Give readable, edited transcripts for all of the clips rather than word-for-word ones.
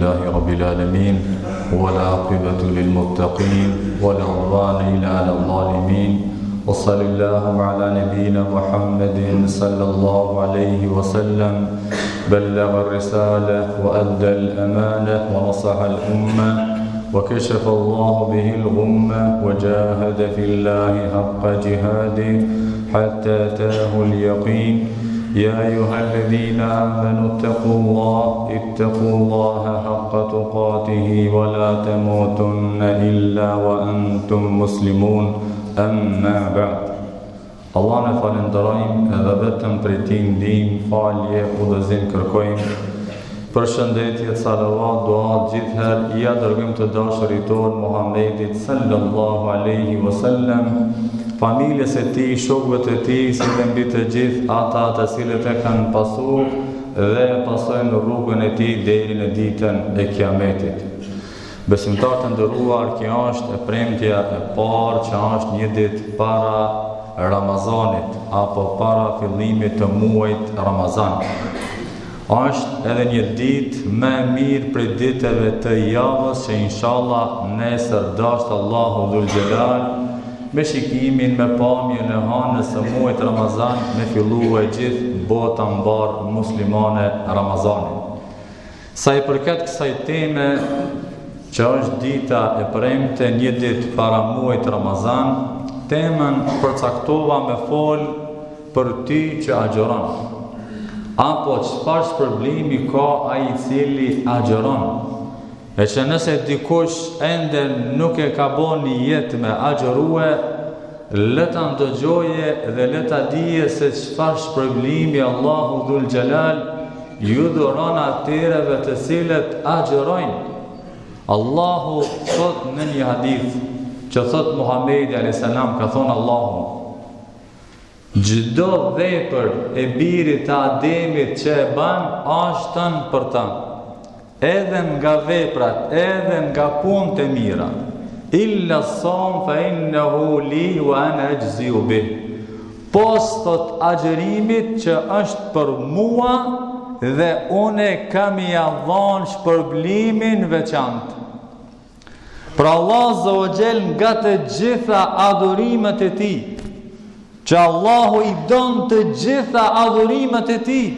لله رب العالمين والعاقبة للمتقين ولا عدوان إلا على الظالمين وصلى الله على نبينا محمد صلى الله عليه وسلم بلغ الرسالة وأدى الأمانة ونصح الأمة وكشف الله به الغمة وجاهد في الله حق جهاده حتى أتاه اليقين يا أيها الذين آمنوا اتقوا الله حق تقاته ولا تموتن إلا وأنتم مسلمون أما بعد Allah në falenderojmë edhe vetëm prej tij ndihmë, falje, udhëzim kërkojmë. Përshëndetje, salavat, dua gjithherë ja dërgojmë të dashurit tonë Muhammedit sallallahu alaihi wasallam, familjes e tij, shokëve të tij, si dhe mbi të gjithë ata të cilët e kanë pasur dhe pasojnë rrugën e tij deri në ditën e Kiametit. Besimtarë të nderuar, kjo është e premtja e parë që është një ditë para Ramazanit apo para fillimit të muajit Ramazan. Është edhe një ditë më e mirë prej ditëve të javës që inshallah nesër dasht Allahu dhul Gjelal me shikimin me pamjen e hanës së muajit Ramazan me filluar gjithë bota mbar muslimane Ramazanit. Sa i përket kësaj teme që është dita e premte, një ditë para muajit Ramazan, temën përcaktova me fol për ty që agjeron. Apo çfarë shpërblimi ka ai i cili agjeron. E që nëse dikush ende nuk e ka bën një jetë me agjerue, le ta ndëgjoje dhe le ta dije se çfarë shpërblimi Allahu dhul Gjelal ju dhuron atyre të cilët agjerojnë. Allahu thot në një hadith që thot Muhamedi a.s. ka thonë Allahu: çdo vepër e birit të Ademit që e ban ashtën për ta, edhe nga veprat, edhe nga punët e mira, illa som fa innehu li wa ana ajziu bih, pos thot agjerimit që është për mua dhe une kam ia dhënë shpërblimin veçantë. Pra Allah Zogjel nga të gjitha adhurimet e tij, që Allahu i don të gjitha adhurimet e tij,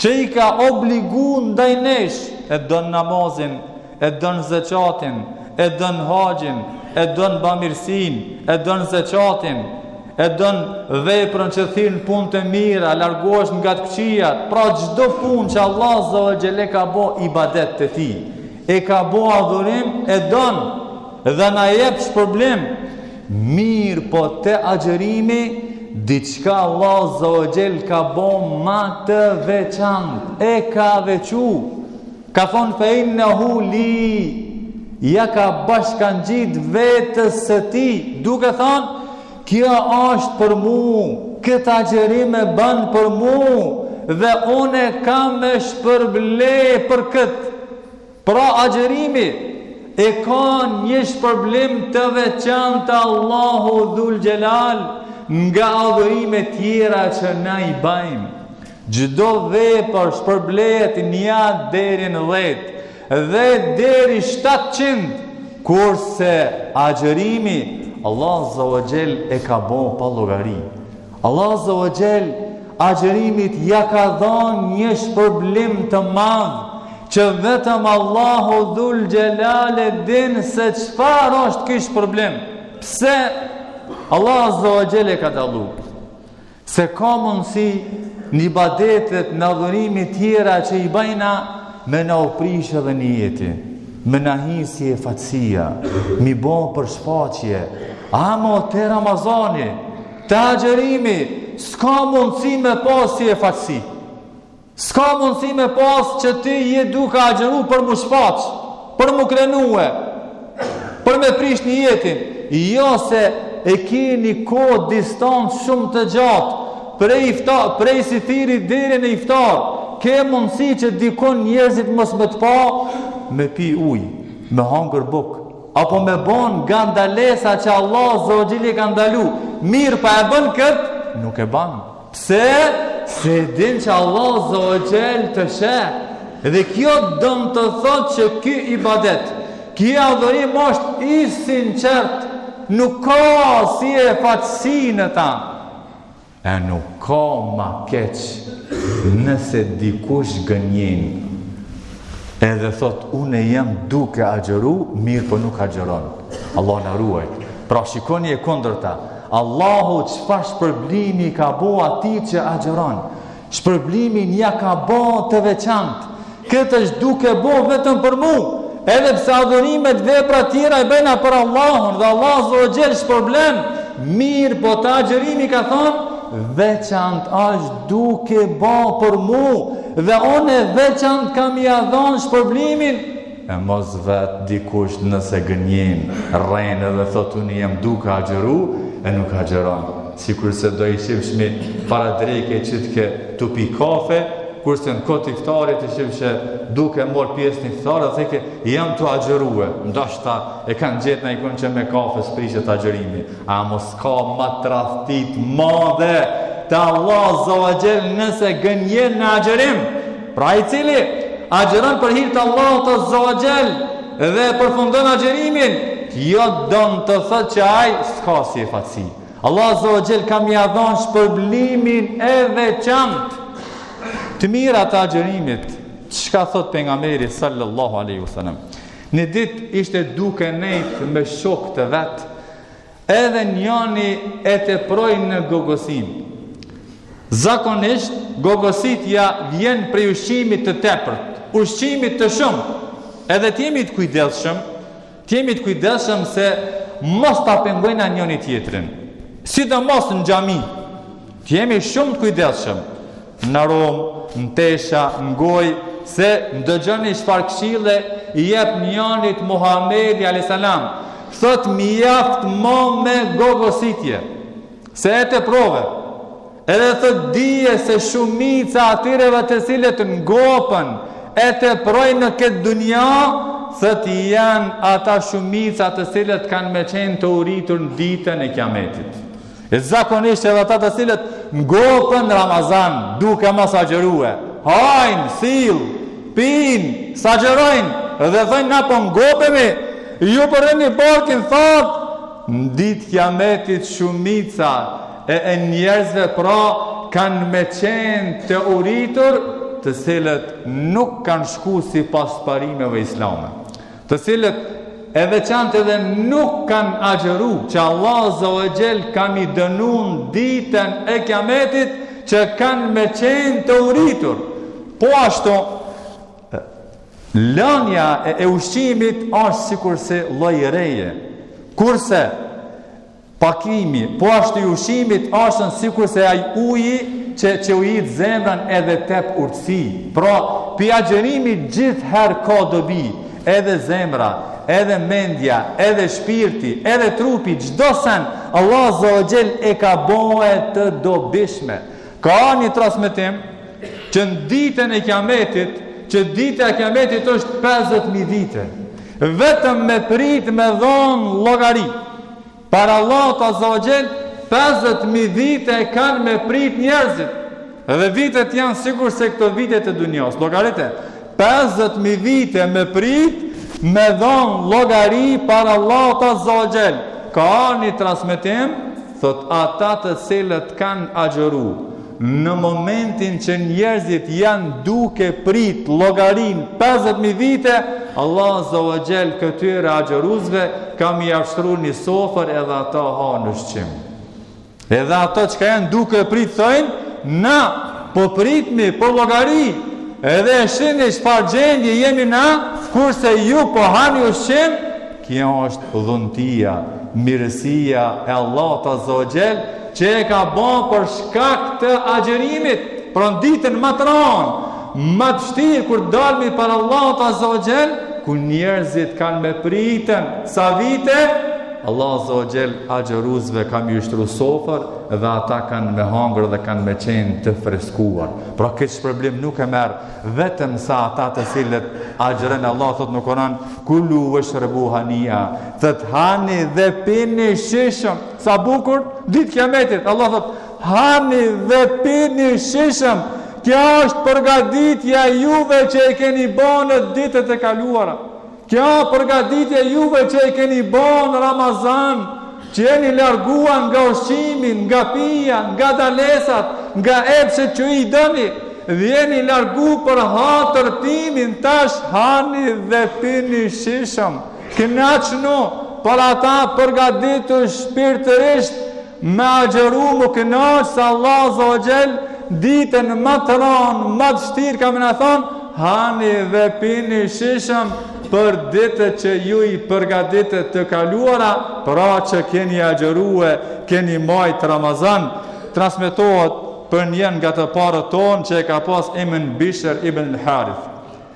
që i ka obligu ndaj nesh, e don namazin, e don zeqatin, e don haxhin, e don bamirësin, e don zeqatin, e don veprën që thirr punë të mira, largohesh nga të këqijat. Pra çdo punë që Allah Zogjel e ka bë ibadet të tij, e ka bë adhurim, e don dhe na jep shpërblim. Mirë, po te agjerimi diçka Allah Zogjel ka bën ma të veçantë, e ka veçu. Ka thonë fe innehu li, ja ka bashkangjit vetës së tij, duke thonë kjo është për mu, këtë agjerim e bën për mu dhe une kam me shpërble për këtë. Pra agjerimi e ka një shpërblim të veçantë Allahu dhul Gjelal nga adhurime tjera që na i bajmë. Çdo vepër shpërblet një deri në 10 dhe deri 700, kurse agjerimi Allah Zogjel e ka bën pa llogari. Allah Zogjel agjerimit ja ka dhënë një shpërblim të madh që vetëm Allahu dhul Gjelal e din se çfarë është ky shpërblim. Pse Allah Zogjel e ka dallu? Se ka mundësi në ibadetet, në adhurimet tjera që i bajna, me na uprish edhe një jeti, me na hisje fatësia, mi bon për shfaqje. Amo te Ramazani, te agjerimi, s'ka mundësi me pas si e fatësi. S'ka mundësi me pas që ti je duke agjeru për mu shfaq, për mu krenue, për me prish një jetin. Jo se e keni kohë distancë shumë të gjatë, prej sifirit deri në iftar, ke mundësi që dikon njerëzit mos me të pa, me pi ujë, me hangër buk, apo me bon gandalesa që Allah Zogjeli ka ndalu. Mirë, pa e bën këtë, nuk e ban. Pse? Se din që Allah Zogjel të sheh, Dhe kjo dëmë të thot që ky ibadet, ky adhurim është i sinqert, nuk ka si e fatësi në ta. E nuk ka ma keq nëse dikush gënjen edhe thot unë jam duke agjeru, mirë po nuk agjeron. Allah në ruaj. Pra shikoni e kundërta. Allahu çfarë shpërblimi ka bo ati që agjeron. Shpërblimin ja ka bo të veçantë. Këtë është duke bo vetëm për mu. Edhe pse adhurimet vepra tjera i bëjna për Allahun dhe Allah zogjel shpërblem, mirë po të agjerimi ka thonë, veçant është duke bo për mu dhe one veçant kam i adhon shpërblimin. E mos vetë dikush nëse gënjen rrenë dhe thot unë jam duke agjeru e nuk agjeron. Sikur se do i shifshmi para dreke që të ke tupi kafe, kurse në këtë iftarit i shifshe duke mor pjesë në iftarit dhe theke jam të agjerue. Ndoshta e kanë gjetë në ikon që me kafe s'prishet agjerimi. A mos ka ma tradhtit madhe të Allah Zogjel nëse gënjen në agjerim. Pra i cili agjeron për hir të Allah të Zogjel dhe përfundon agjerimin, jo don të thot që ai s'ka si e fatësi. Allah Zogjel kam i adhon shpërblimin e veçantë. Të mira të agjerimit, çka thot pejgamberi sallallahu alaihi wasallam. Në ditë ishte duke nejt me shok të vet, edhe njani e teproi në gogosim. Zakonisht gogositja vjen prej ushqimit të tepërt, ushqimit të shumë. Edhe t'jemi të kujdesshëm se mos ta pengojna njëri tjetrin. Sidomos në xhami. T'jemi shumë të kujdesshëm. Në Rom, në tesha, në goj, se ndëgjoni çfarë këshille i jep njanit Muhamedi alayhis salam. Thot mi jaft mo me gogositje. Se e te prove. Edhe thot dije se shumica atyreve të cilët ngopën e te projnë në këtë dunja, thot janë ata shumica të cilët kanë me qenë të uritur në ditën e kiametit. E zakonisht edhe ata të cilët ngopën Ramazan, duke mos agjerue. Hajnë, sill, pinë, sagjerojnë dhe thënë na po ngopemi, ju përreni barkin thot, në ditë kiametit shumica e njerëzve pra kanë me qenë të uritur, të cilët nuk kanë shku si pas parimeve islame, të cilët e veçantë edhe nuk kanë agjeru, që Allah Zogjel kam i dënun ditën e kiametit që kanë me qenë të uritur. Po ashtu, lënia e ushqimit është sikur se lloj reje. Kurse pakimi, po ashtu i ushqimit është sikur se ai uji që u jit zemrën edhe tep urtësi. Pra, pi agjerimi gjithherë ka dobi, edhe zemra, edhe mendja, edhe shpirti, edhe trupi, çdo sen, Allah Zogjel e ka bëe të dobishme. Ka një transmetim që në ditën e kiametit, që dita e kiametit është 50.000 vite. Vetëm me prit me dhonë llogari. Para Allah të Zogjel 50.000 vite kanë me prit njerëzit. Edhe vitet janë sigur se këto vitet e dunjos. Llogarite, 50.000 vite me prit me dhonë llogari para Allah të Zogjel. Ka një transmetim, thot ata të cilët kanë agjeru në momentin që njerëzit janë duke prit llogarin 50.000 vite, Allah Zogjel këtyre agjeruzve kam i afshtru një sofër edhe ata ha në ushqim. Edhe ata që ka janë duke prit thojnë, na po pritmi po llogari, edhe e shini çfarë gjendje jemi na, kurse ju po hani ushqim. Kjo është dhuntia, mirësia e Allah të Zogjel që e ka bon për shkak të agjerimit. Pra në ditën më të ranë, më të vështirë kur dalmi për Allah të Zogjel, ku njerëzit kanë me pritën sa vite, Allah Zogjel agjeruzve kam ju shtru sofër dhe ata kanë me hangër dhe kanë me qenë të freskuar. Pra këtë shpërblim nuk e merë vetëm sa ata të cilët agjerën. Allah thot në Koran, kullu washrabu hania, thot hani dhe pini shishëm. Sa bukur ditë kiametit, Allah thot hani dhe pini shishëm, Kjo është përgatitja juve që e keni bërë në ditët e kaluara. Kjo përgatitja juve që e keni bërë në Ramazan, që jeni larguar nga ushqimin, nga pija, nga dalesat, nga epshet që i dëni, dhe jeni largu për hatërtimin, tash hani dhe pini shishëm. Kënaqnu për ata përgatitur shpirtërisht me agjeru mu kënaq se Allah Zogjel ditën më të ranë, më të shtirë kam në thonë, hani dhe pini shishëm për ditët që ju i përgatitet të kaluara, pra që keni agjerue, keni majtë Ramazan. Transmetohet për njën nga të parët tonë që e ka pas emrin Bishr ibn al-Harith.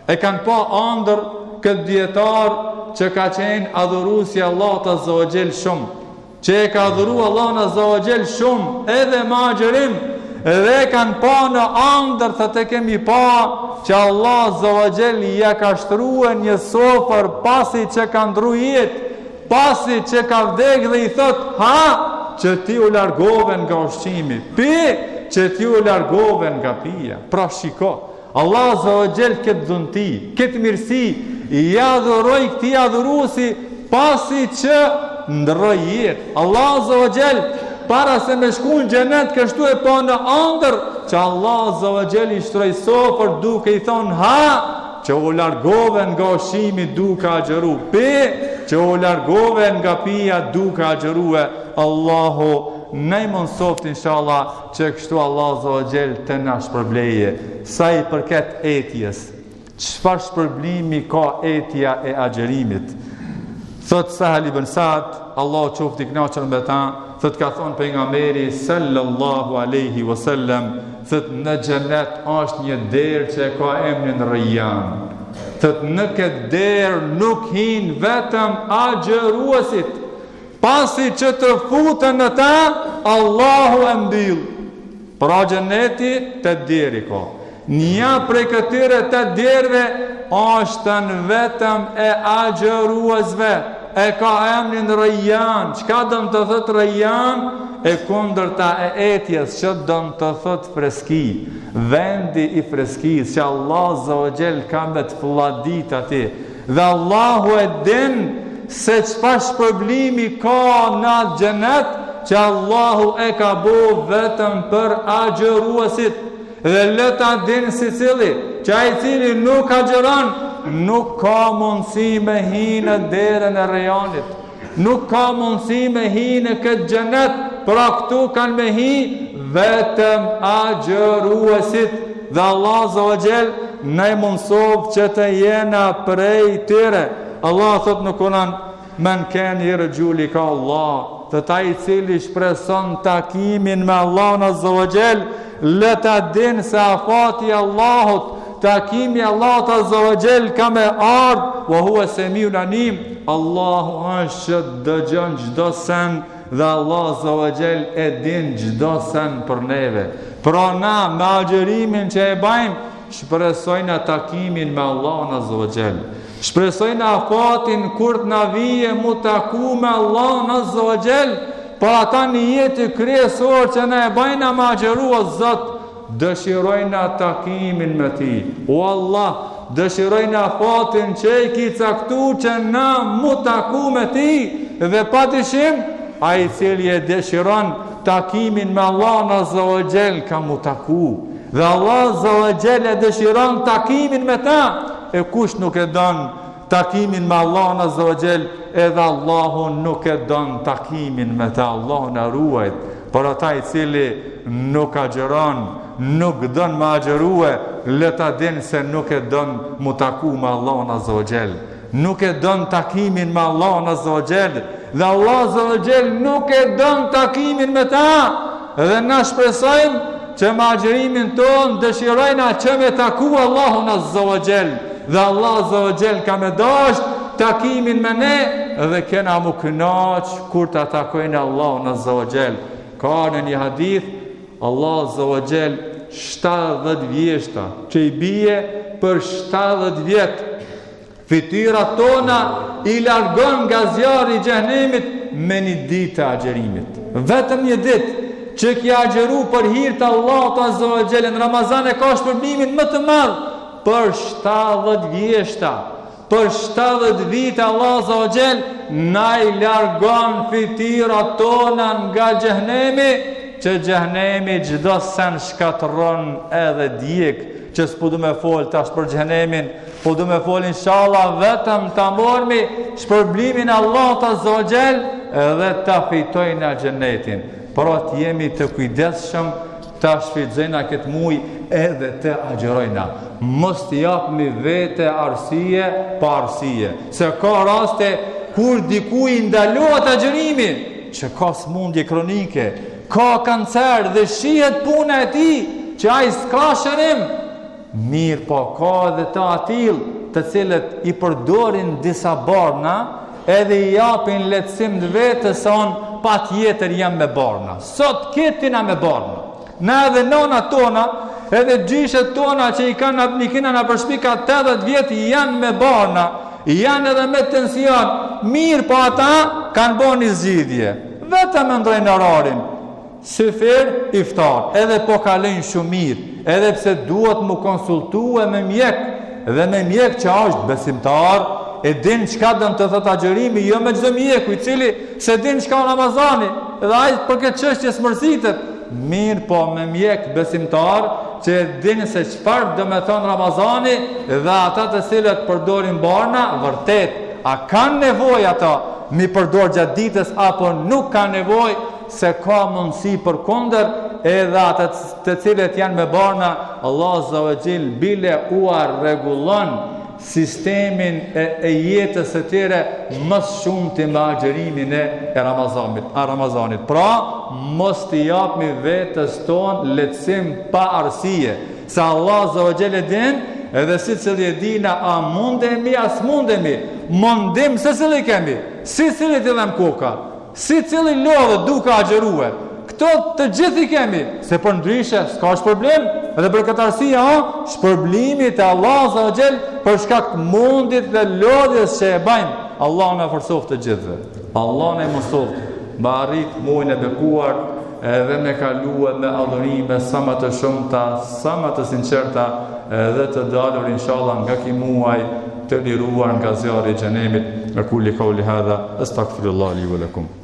E kanë pa andër këtë djetar që ka qenë adhurusi Allah të Zogjel shumë, që e ka adhuru Allah në Zogjel shumë, edhe ma agjerim, edhe kanë pa në andër të kemi pa që Allah Zogjel ja ka shtruhe një sofër pasi që ka ndru jetë, pasi që ka vdek dhe i thot, ha, që ti u largove nga ushqimi, pi, që ti u largove nga pija. Pra shiko, Allah Zogjel këtë dhunti, këtë mirësi, i adhuroj këti adhurusi pasi që ndroj jetë. Allah Zogjel, para se me shku në xhenet, kështu e pa në andër, që Allah Zogjel i shtroj sofër duke i thonë, ha, që u largove nga ushqimi duke agjeru, pi, që u largove nga pija duke agjerue. Allahu ne mund soft inshallah që kështu Allah Zogjel të na shpërbleje. Sa i përket etjes, çfarë shpërblimi ka etja e agjerimit? Thot Sahel ibn Sa'd, Allah qoftë i kënaqur me ta, thot ka thonë pejgamberi sallallahu alaihi wasallam, thot në xhenet është një derë që ka emrin Rayyan. Thot në këtë derë nuk hin vetëm agjeruesit, pasi që të futën në ta, Allahu e mbyll. Pra xheneti të deri ka. Një prej këtyre të derve është në vetëm e agjeruesve, e ka emrin Rayyan. Çka do të thotë Rayyan? E kundërta e etjes, që do të thotë freski, vendi i freskisë që Allah Zogjel ka me të fladit ati. Dhe Allahu e din se çfarë shpërblimi ka në xhenet, që Allahu e ka bo vetëm për agjeruesit. Dhe leta din si cili, që ai cili nuk agjeron, nuk ka mundësi me hi në derën e Rayyanit, nuk ka mundësi me hi në këtë xhenet, pra këtu kanë me hi vetëm agjeruesit. Dhe Allah Zogjel ne mundësof që të jena prej tyre. Allah thot në Kur'an, men ken yarju ka Allah, të ta i cili shpreson takimin me Allah në Zogjel, le ta din se afati Allahut, takimi Allahut Azza wa Jall ka me ardh, wa huwa samiun alim. Allahu është dëgjon çdo sen dhe Allah Azza wa Jall e din çdo sen për neve. Pra na me agjerimin që e bajmë, shpresojna takimin me Allahun Azza wa Jall. Shpresojna afatin kur të na vije mu taku me Allahun Azza wa Jall. Për ata një jetë kryesor që ne e bajna me agjeru o Zot, dëshirojna takimin me ti. O Allah, dëshirojna fatin që i ki caktu që na mu taku me ti. Dhe pa dyshim, a i cili e dëshiron takimin me Allah Azza wa Jall ka mu taku. Dhe Allah Azza wa Jall e dëshiron takimin me ta. E kush nuk e don takimin me Allah Azza wa Jall, edhe Allahu nuk e don takimin me ta. Allahu na ruajt. Por ata i cili nuk agjeron, nuk don me agjerue, le ta din se nuk e don mu taku me Allahun Azza wa Jall. Nuk e don takimin me Allahun Azza wa Jall. Dhe Allah Azza wa Jall nuk e don takimin me ta. Dhe na shpresojmë që me agjerimin ton dëshirojna që me taku Allahun Azza wa Jall. Dhe Allah Azza wa Jall ka me dasht takimin me ne, dhe kena mu kënaq kur të takojnë Allahun Azza wa Jall. Ka në një hadith, Allah Azza wa Jall 70 vjeshta që i bie për 70 vjet. Fytyrat tona i largon nga zjarri i xhenemit me një ditë të agjerimit. Vetëm një ditë. që kja agjeru për hir të Allahut Azza wa Jalla në Ramazan e ka shpërblimin më të madh për 70 vjeshta. Për 70 vite Allah Azza wa Jalla na I largon fytyrat tona nga xhehenemi, që xhehenemi çdo sen shkatërron edhe djeg, që s'po du me fol tash për xhehenemin, po du me fol inshallah vetëm ta mormi shpërblimin Allahut Azza wa Jalla dhe ta fitojna xhenetin. Pra të jemi të kujdesshëm, ta shfrytëzojna këtë muj edhe të agjerojna. Mos të japmi vete arsye pa arsye. Se ka raste kur dikuj ndalohet agjerimi, që ka smundje kronike, ka kancer dhe shihet puna e tij, që ai s'ka shërim. Mirë po ka edhe të atill të cilët I përdorin disa barna edhe I japin lehtësim të vetës se on pa tjetër jam me barna. Sot ketina me barna. Na edhe nona tona, edhe gjyshet tona që I kanë nikina në përshpika 80 vjetë janë me barna, janë edhe me tension. Mirë po ata kanë bo një zgjidhje. Vetëm e ndrojnë orarin. Sefer iftar, edhe po kalojnë shumë mirë, edhe pse duhet mu konsultue me mjek, dhe me mjek që është besimtar, e din çka dën të thot agjerimi, jo me çdo mjeku I cili se din çka Ramazani, dhe ai për këtë çështje smërzitet. Mirë po me mjek besimtar që din se çfarë do me thon Ramazani, dhe ata të cilët përdorin barna, vërtet, a kanë nevojë ata mi përdor gjatë ditës apo nuk kanë nevojë, se ka mundësi për kundër, edhe ata të cilët janë me barna, Allah Azza wa Jall bile ua rregullon sistemin e jetës së tyre më shumë të me agjerimin e Ramazanit. Pra, mos t'i japmi vetës tonë lehtësim pa arsye, se Allah Azza wa Jall e din, edhe si cili e dina a mundemi, as mundemi, mundim se cili kemi, si cili t'i dhem koka, si cili lodhë duke agjerue. Këto të gjithi kemi, se për ndryshe s'ka shpërblim, edhe për këtë arsye shpërblimi të Allah Azza wa Jall për shkak mundit dhe lodhjes që e bajmë. Allah në forcoft të gjithëve. Allah në mësoft, me arrit muajin e bekuar, edhe me kalue me adhurime sa më të shumta, sa më të sinqerta, edhe të dalur inshallah nga ky muaj të liruar nga zjarri I xhenemit. Aqulu qouli hadha astaghfirullah li wa lakum.